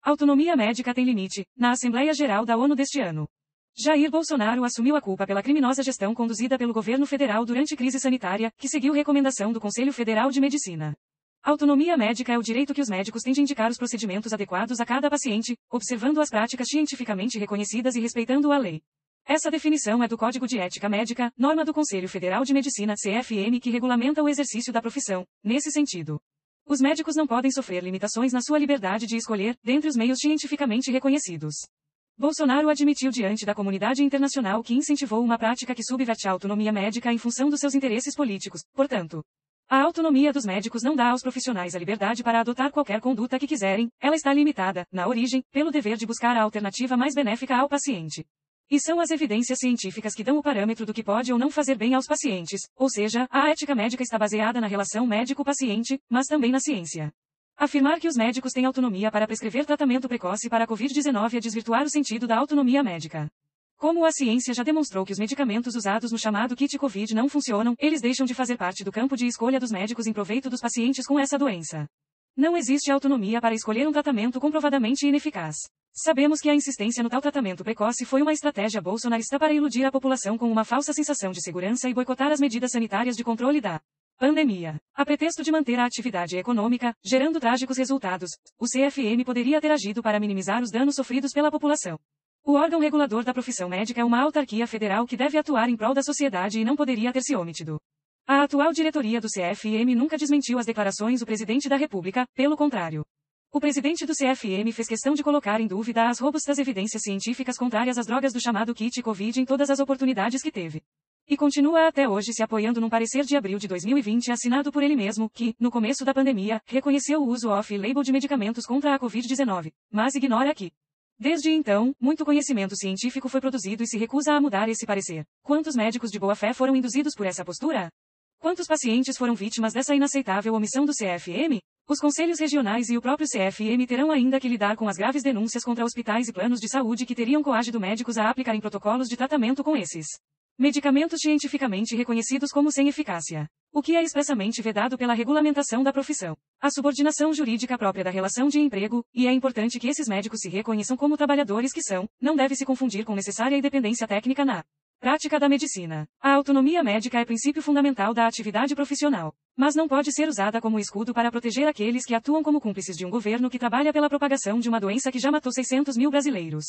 Autonomia médica tem limite, na Assembleia Geral da ONU deste ano. Jair Bolsonaro assumiu a culpa pela criminosa gestão conduzida pelo governo federal durante crise sanitária, que seguiu recomendação do Conselho Federal de Medicina. Autonomia médica é o direito que os médicos têm de indicar os procedimentos adequados a cada paciente, observando as práticas cientificamente reconhecidas e respeitando a lei. Essa definição é do Código de Ética Médica, norma do Conselho Federal de Medicina (CFM) que regulamenta o exercício da profissão. Nesse sentido, os médicos não podem sofrer limitações na sua liberdade de escolher, dentre os meios cientificamente reconhecidos. Bolsonaro admitiu diante da comunidade internacional que incentivou uma prática que subverte a autonomia médica em função dos seus interesses políticos. Portanto, a autonomia dos médicos não dá aos profissionais a liberdade para adotar qualquer conduta que quiserem, ela está limitada, na origem, pelo dever de buscar a alternativa mais benéfica ao paciente. E são as evidências científicas que dão o parâmetro do que pode ou não fazer bem aos pacientes, ou seja, a ética médica está baseada na relação médico-paciente, mas também na ciência. Afirmar que os médicos têm autonomia para prescrever tratamento precoce para a Covid-19 é desvirtuar o sentido da autonomia médica. Como a ciência já demonstrou que os medicamentos usados no chamado kit Covid não funcionam, eles deixam de fazer parte do campo de escolha dos médicos em proveito dos pacientes com essa doença. Não existe autonomia para escolher um tratamento comprovadamente ineficaz. Sabemos que a insistência no tal tratamento precoce foi uma estratégia bolsonarista para iludir a população com uma falsa sensação de segurança e boicotar as medidas sanitárias de controle da pandemia. A pretexto de manter a atividade econômica, gerando trágicos resultados, o CFM poderia ter agido para minimizar os danos sofridos pela população. O órgão regulador da profissão médica é uma autarquia federal que deve atuar em prol da sociedade e não poderia ter se omitido. A atual diretoria do CFM nunca desmentiu as declarações do presidente da República, pelo contrário. O presidente do CFM fez questão de colocar em dúvida as robustas evidências científicas contrárias às drogas do chamado kit Covid em todas as oportunidades que teve. E continua até hoje se apoiando num parecer de abril de 2020 assinado por ele mesmo, que, no começo da pandemia, reconheceu o uso off-label de medicamentos contra a Covid-19, mas ignora que, desde então, muito conhecimento científico foi produzido e se recusa a mudar esse parecer. Quantos médicos de boa-fé foram induzidos por essa postura? Quantos pacientes foram vítimas dessa inaceitável omissão do CFM? Os conselhos regionais e o próprio CFM terão ainda que lidar com as graves denúncias contra hospitais e planos de saúde que teriam coagido médicos a aplicarem protocolos de tratamento com esses medicamentos cientificamente reconhecidos como sem eficácia, o que é expressamente vedado pela regulamentação da profissão. A subordinação jurídica própria da relação de emprego, e é importante que esses médicos se reconheçam como trabalhadores que são, não deve se confundir com necessária independência técnica na prática da medicina. A autonomia médica é princípio fundamental da atividade profissional, mas não pode ser usada como escudo para proteger aqueles que atuam como cúmplices de um governo que trabalha pela propagação de uma doença que já matou 600 mil brasileiros.